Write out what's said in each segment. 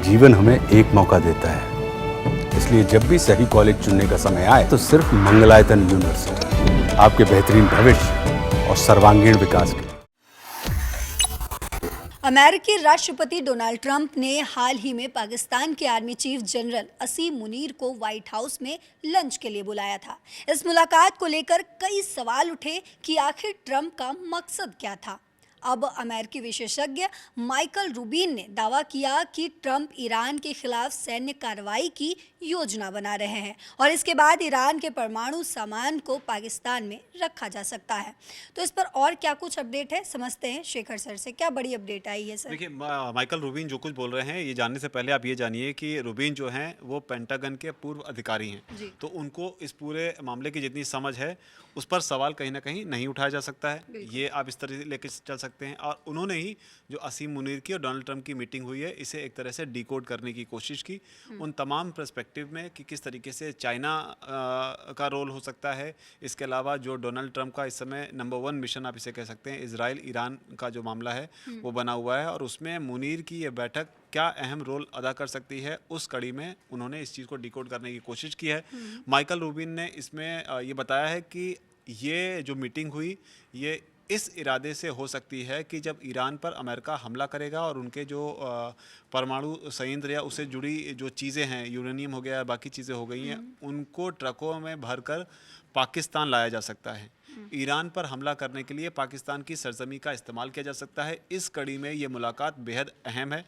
जीवन हमें एक मौका देता है, इसलिए जब भी सही कॉलेज चुनने का समय आए तो सिर्फ मंगलायतन यूनिवर्सिटी आपके बेहतरीन भविष्य और सर्वांगीण विकास के। अमेरिकी राष्ट्रपति डोनाल्ड ट्रंप ने हाल ही में पाकिस्तान के आर्मी चीफ जनरल असीम मुनीर को व्हाइट हाउस में लंच के लिए बुलाया था। इस मुलाकात को लेकर कई सवाल उठे कि आखिर ट्रंप का मकसद क्या था। अब अमेरिकी विशेषज्ञ माइकल रूबिन ने दावा किया कि ट्रंप ईरान के खिलाफ सैन्य कार्रवाई की योजना बना रहे हैं और इसके बाद ईरान के परमाणु सामान को पाकिस्तान में रखा जा सकता है। तो इस पर और क्या कुछ अपडेट है, समझते हैं शेखर सर से। क्या बड़ी अपडेट आई है सर? देखिए, माइकल रूबिन जो कुछ बोल रहे हैं, ये जानने से पहले आप ये जानिए कि रूबिन जो हैं वो पेंटागन के पूर्व अधिकारी हैं, तो उनको इस पूरे मामले की जितनी समझ है उस पर सवाल कहीं ना कहीं नहीं उठाया जा सकता है। ये आप इस तरह से लेकर चल सकते हैं। और उन्होंने ही जो असीम मुनीर की और डोनाल्ड ट्रंप की मीटिंग हुई है, इसे एक तरह से डिकोड करने की कोशिश की उन तमाम पर्सपेक्टिव में कि किस तरीके से चाइना का रोल हो सकता है। इसके अलावा जो डोनाल्ड ट्रंप का इस समय नंबर 1 मिशन आप इसे कह सकते हैं, इजराइल ईरान का जो मामला है वो बना हुआ है, और उसमें मुनीर की ये बैठक क्या अहम रोल अदा कर सकती है, उस कड़ी में उन्होंने इस चीज़ को डिकोड करने की कोशिश की है। माइकल रूबिन ने इसमें ये बताया है कि ये जो मीटिंग हुई ये इस इरादे से हो सकती है कि जब ईरान पर अमेरिका हमला करेगा और उनके जो परमाणु संयंत्र या उससे जुड़ी जो चीज़ें हैं, यूरेनियम हो गया, बाकी चीज़ें हो गई हैं, उनको ट्रकों में भरकर पाकिस्तान लाया जा सकता है। ईरान पर हमला करने के लिए पाकिस्तान की सरजमी का इस्तेमाल किया जा सकता है। इस कड़ी में ये मुलाकात बेहद अहम है।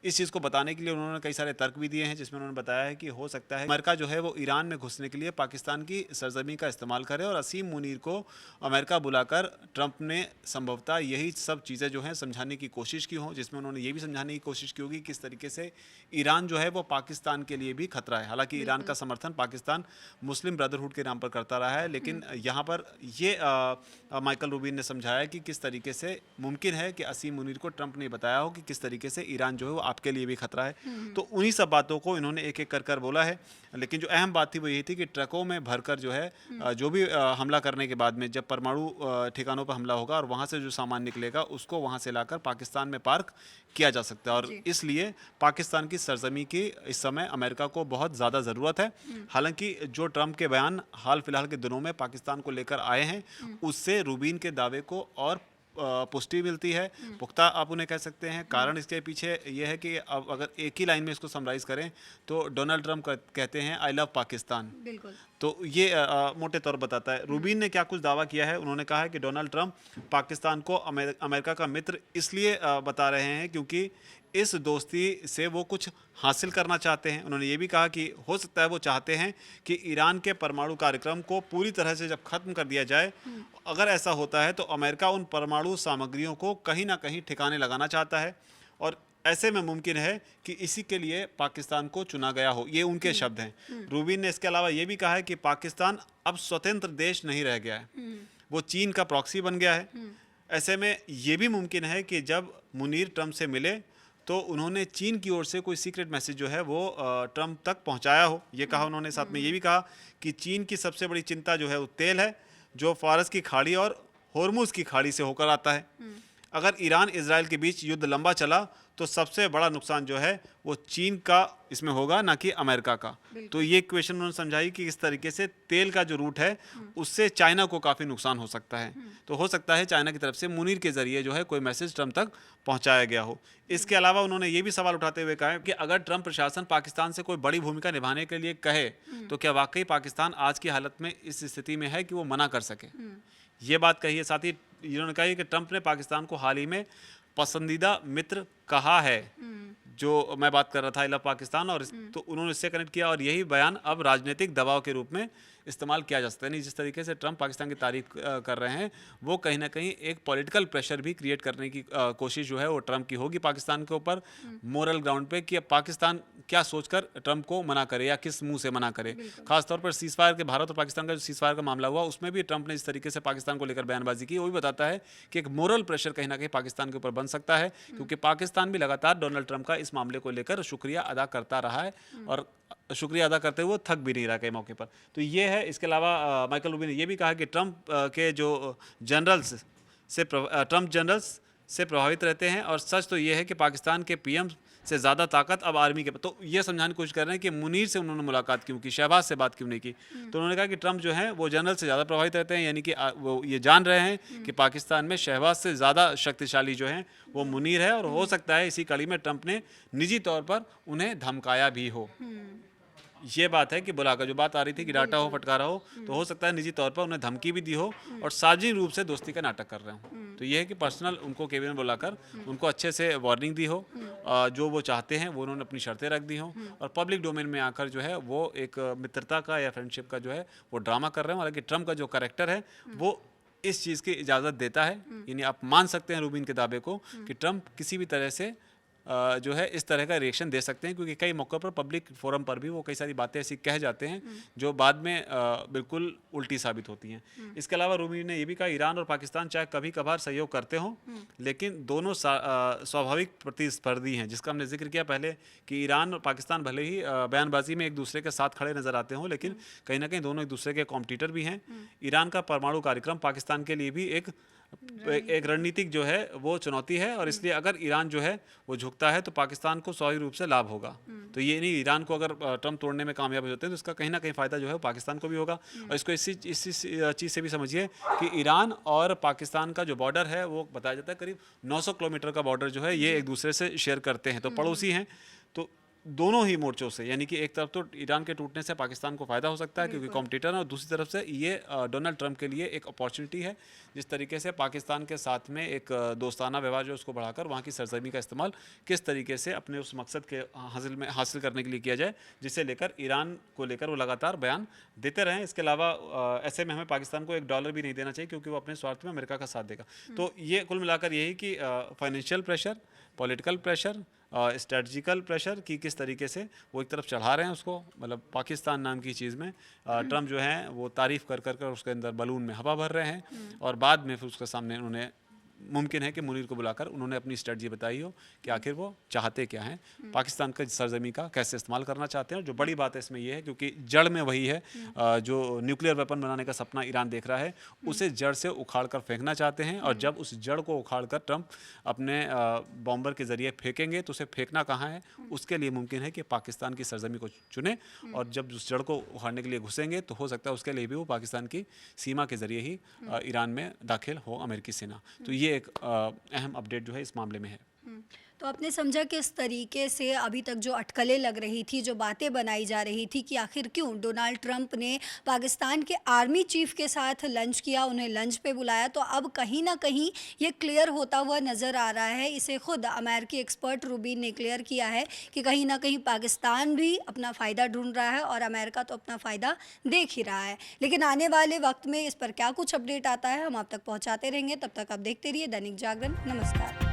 इस चीज़ को बताने के लिए उन्होंने कई सारे तर्क भी दिए हैं, जिसमें उन्होंने बताया है कि हो सकता है अमेरिका जो है वो ईरान में घुसने के लिए पाकिस्तान की सरजमी का इस्तेमाल करे, और असीम मुनीर को अमेरिका बुलाकर ट्रंप ने संभवतः यही सब चीज़ें जो हैं समझाने की कोशिश की हों, जिसमें उन्होंने ये भी समझाने की कोशिश की होगी किस तरीके से ईरान जो है वो पाकिस्तान के लिए भी खतरा है। हालांकि ईरान का समर्थन पाकिस्तान मुस्लिम ब्रदरहुड के नाम पर करता रहा है, लेकिन यहाँ पर ये माइकल रूबिन ने समझाया कि किस तरीके से मुमकिन है कि असीम मुनीर को ट्रंप ने बताया हो कि किस तरीके से ईरान जो है वो आपके लिए भी खतरा है। तो उन्हीं सब बातों को इन्होंने एक एक कर बोला है, लेकिन जो अहम बात थी वो यही थी कि ट्रकों में भरकर जो है जो भी हमला करने के बाद में जब परमाणु ठिकानों पर हमला होगा और वहाँ से जो सामान निकलेगा उसको वहाँ से लाकर पाकिस्तान में पार्क किया जा सकता है, और इसलिए पाकिस्तान की सरजमी की इस समय अमेरिका को बहुत ज़्यादा ज़रूरत है। हालांकि जो ट्रंप के बयान हाल फिलहाल के दिनों में पाकिस्तान को लेकर आए हैं, उससे रूबिन के दावे को और पुष्टि मिलती है, पुख्ता आप उन्हें कह सकते हैं। कारण इसके पीछे यह है कि अब अगर एक ही लाइन में इसको समराइज करें तो डोनाल्ड ट्रंप कहते हैं आई लव पाकिस्तान, तो ये मोटे तौर पर बताता है। रूबिन ने क्या कुछ दावा किया है, उन्होंने कहा है कि डोनाल्ड ट्रंप पाकिस्तान को अमेरिका का मित्र इसलिए बता रहे हैं क्योंकि इस दोस्ती से वो कुछ हासिल करना चाहते हैं। उन्होंने ये भी कहा कि हो सकता है वो चाहते हैं कि ईरान के परमाणु कार्यक्रम को पूरी तरह से जब ख़त्म कर दिया जाए, अगर ऐसा होता है तो अमेरिका उन परमाणु सामग्रियों को कहीं ना कहीं ठिकाने लगाना चाहता है, और ऐसे में मुमकिन है कि इसी के लिए पाकिस्तान को चुना गया हो। ये उनके शब्द हैं। रूबिन ने इसके अलावा ये भी कहा है कि पाकिस्तान अब स्वतंत्र देश नहीं रह गया है, वो चीन का प्रॉक्सी बन गया है। ऐसे में ये भी मुमकिन है कि जब मुनीर ट्रंप से मिले तो उन्होंने चीन की ओर से कोई सीक्रेट मैसेज जो है वो ट्रंप तक पहुंचाया हो, ये कहा उन्होंने। साथ में ये भी कहा कि चीन की सबसे बड़ी चिंता जो है वो तेल है, जो फारस की खाड़ी और होर्मुज की खाड़ी से होकर आता है। अगर ईरान इजराइल के बीच युद्ध लंबा चला तो सबसे बड़ा नुकसान जो है वो चीन का इसमें होगा, ना कि अमेरिका का। तो ये क्वेश्चन उन्होंने समझाई कि इस तरीके से तेल का जो रूट है उससे चाइना को काफ़ी नुकसान हो सकता है। तो हो सकता है चाइना की तरफ से मुनीर के ज़रिए जो है कोई मैसेज ट्रंप तक पहुंचाया गया हो। इसके अलावा उन्होंने ये भी सवाल उठाते हुए कहा कि अगर ट्रंप प्रशासन पाकिस्तान से कोई बड़ी भूमिका निभाने के लिए कहे तो क्या वाकई पाकिस्तान आज की हालत में इस स्थिति में है कि वो मना कर सके। ये बात कही है। साथ ही इन्होंने कहा कि ट्रंप ने पाकिस्तान को हाल ही में पसंदीदा मित्र कहा है, जो मैं बात कर रहा था आई लव पाकिस्तान, और तो उन्होंने इससे कनेक्ट किया, और यही बयान अब राजनीतिक दबाव के रूप में इस्तेमाल किया जा सकता है। नहीं, जिस तरीके से ट्रंप पाकिस्तान की तारीफ कर रहे हैं वो कहीं ना कहीं एक पॉलिटिकल प्रेशर भी क्रिएट करने की कोशिश जो है वो ट्रंप की होगी पाकिस्तान के ऊपर, मोरल ग्राउंड पे, कि पाकिस्तान क्या सोचकर ट्रंप को मना करे या किस मुंह से मना करे। खासतौर पर सीजफायर के भारत और पाकिस्तान का जो सीजफायर का मामला हुआ उसमें भी ट्रंप ने जिस तरीके से पाकिस्तान को लेकर बयानबाजी की, वो भी बताता है कि एक मोरल प्रेशर कहीं ना कहीं पाकिस्तान के ऊपर बन सकता है, क्योंकि पाकिस्तान भी लगातार डोनाल्ड ट्रंप का इस मामले को लेकर शुक्रिया अदा करता रहा है, और शुक्रिया अदा करते हुए थक भी नहीं रहा कई मौके पर। तो ये है। इसके अलावा माइकल रूबिन ने ये भी कहा कि ट्रंप के जो जनरल्स से प्रभावित रहते हैं, और सच तो ये है कि पाकिस्तान के पीएम से ज़्यादा ताकत अब आर्मी के, तो ये समझाने की कोशिश कर रहे हैं कि मुनीर से उन्होंने मुलाकात क्यों की, शहबाज से बात क्यों नहीं की। तो उन्होंने कहा कि ट्रंप जो है वो जनरल से ज़्यादा प्रभावित रहते हैं, यानी कि वो ये जान रहे हैं कि पाकिस्तान में शहबाज से ज़्यादा शक्तिशाली जो है वो मुनीर है, और हो सकता है इसी कड़ी में ट्रंप ने निजी तौर पर उन्हें धमकाया भी हो। ये बात है कि बुलाकर जो बात आ रही थी कि डांटा हो फटकारा हो, तो हो सकता है निजी तौर पर उन्हें धमकी भी दी हो और सार्वजनिक रूप से दोस्ती का नाटक कर रहे हो। तो ये है कि पर्सनल उनको केबिन में बुलाकर उनको अच्छे से वार्निंग दी हो, जो वो चाहते हैं वो उन्होंने अपनी शर्तें रख दी हो, और पब्लिक डोमेन में आकर जो है वो एक मित्रता का या फ्रेंडशिप का जो है वो ड्रामा कर रहे हैं। हालांकि ट्रंप का जो कैरेक्टर है वो इस चीज़ की इजाज़त देता है, यानी आप मान सकते हैं रूबिन के दावे को कि ट्रंप किसी भी तरह से जो है इस तरह का रिएक्शन दे सकते हैं, क्योंकि कई मौक़ों पर पब्लिक फोरम पर भी वो कई सारी बातें ऐसी कह जाते हैं जो बाद में बिल्कुल उल्टी साबित होती हैं। इसके अलावा रूबी ने ये भी कहा ईरान और पाकिस्तान चाहे कभी कभार सहयोग करते हों, लेकिन दोनों स्वाभाविक प्रतिस्पर्धी हैं, जिसका हमने जिक्र किया पहले कि ईरान और पाकिस्तान भले ही बयानबाजी में एक दूसरे के साथ खड़े नजर आते हों, लेकिन कहीं ना कहीं दोनों एक दूसरे के कॉम्पिटिटर भी हैं। ईरान का परमाणु कार्यक्रम पाकिस्तान के लिए भी एक रणनीतिक जो है वो चुनौती है, और इसलिए अगर ईरान जो है वो झुकता है तो पाकिस्तान को स्वाभाविक रूप से लाभ होगा। तो ये नहीं, ईरान को अगर ट्रंप तोड़ने में कामयाब होते हैं तो इसका कहीं ना कहीं फ़ायदा जो है वो पाकिस्तान को भी होगा। और इसको इसी चीज़ से भी समझिए कि ईरान और पाकिस्तान का जो बॉर्डर है वो बताया जाता है करीब 900 किलोमीटर का बॉर्डर जो है ये एक दूसरे से शेयर करते हैं, तो पड़ोसी हैं। तो दोनों ही मोर्चों से, यानी कि एक तरफ तो ईरान के टूटने से पाकिस्तान को फ़ायदा हो सकता है क्योंकि कॉम्पिटिटर है, और दूसरी तरफ से ये डोनाल्ड ट्रंप के लिए एक अपॉर्चुनिटी है, जिस तरीके से पाकिस्तान के साथ में एक दोस्ताना व्यवहार जो उसको बढ़ाकर वहाँ की सरजमी का इस्तेमाल किस तरीके से अपने उस मकसद के हासिल करने के लिए किया जाए, जिसे लेकर ईरान को लेकर वो लगातार बयान देते रहें। इसके अलावा ऐसे में हमें पाकिस्तान को $1 भी नहीं देना चाहिए, क्योंकि वो अपने स्वार्थ में अमेरिका का साथ देगा। तो ये कुल मिलाकर यही कि financial pressure, political pressure, strategical pressure की किस तरीके से वो एक तरफ चढ़ा रहे हैं उसको, मतलब पाकिस्तान नाम की चीज़ में ट्रंप जो है वो तारीफ़ कर कर उसके अंदर बलून में हवा भर रहे हैं, और बाद में फिर उसके सामने उन्होंने मुमकिन है कि मुनीर को बुलाकर उन्होंने अपनी स्ट्रेटजी बताई हो कि आखिर वो चाहते क्या हैं, पाकिस्तान का सरजमी का कैसे इस्तेमाल करना चाहते हैं। और जो बड़ी बात है इसमें ये है, क्योंकि जड़ में वही है, जो न्यूक्लियर वेपन बनाने का सपना ईरान देख रहा है उसे जड़ से उखाड़ कर फेंकना चाहते हैं, और जब उस जड़ को उखाड़ कर ट्रंप अपने बॉम्बर के ज़रिए फेंकेंगे तो उसे फेंकना कहाँ है, उसके लिए मुमकिन है कि पाकिस्तान की सरजमी को चुने, और जब उस जड़ को उखाड़ने के लिए घुसेंगे तो हो सकता है उसके लिए भी वो पाकिस्तान की सीमा के ज़रिए ही ईरान में दाखिल हो अमेरिकी सेना। तो ये एक अहम अपडेट जो है इस मामले में है। तो आपने समझा कि इस तरीके से अभी तक जो अटकलें लग रही थी, जो बातें बनाई जा रही थी कि आखिर क्यों डोनाल्ड ट्रंप ने पाकिस्तान के आर्मी चीफ के साथ लंच किया, उन्हें लंच पे बुलाया, तो अब कहीं ना कहीं ये क्लियर होता हुआ नज़र आ रहा है। इसे खुद अमेरिकी एक्सपर्ट रूबिन ने क्लियर किया है कि कहीं ना कहीं पाकिस्तान भी अपना फ़ायदा ढूंढ रहा है और अमेरिका तो अपना फ़ायदा देख ही रहा है। लेकिन आने वाले वक्त में इस पर क्या कुछ अपडेट आता है हम आप तक पहुँचाते रहेंगे। तब तक आप देखते रहिए दैनिक जागरण। नमस्कार।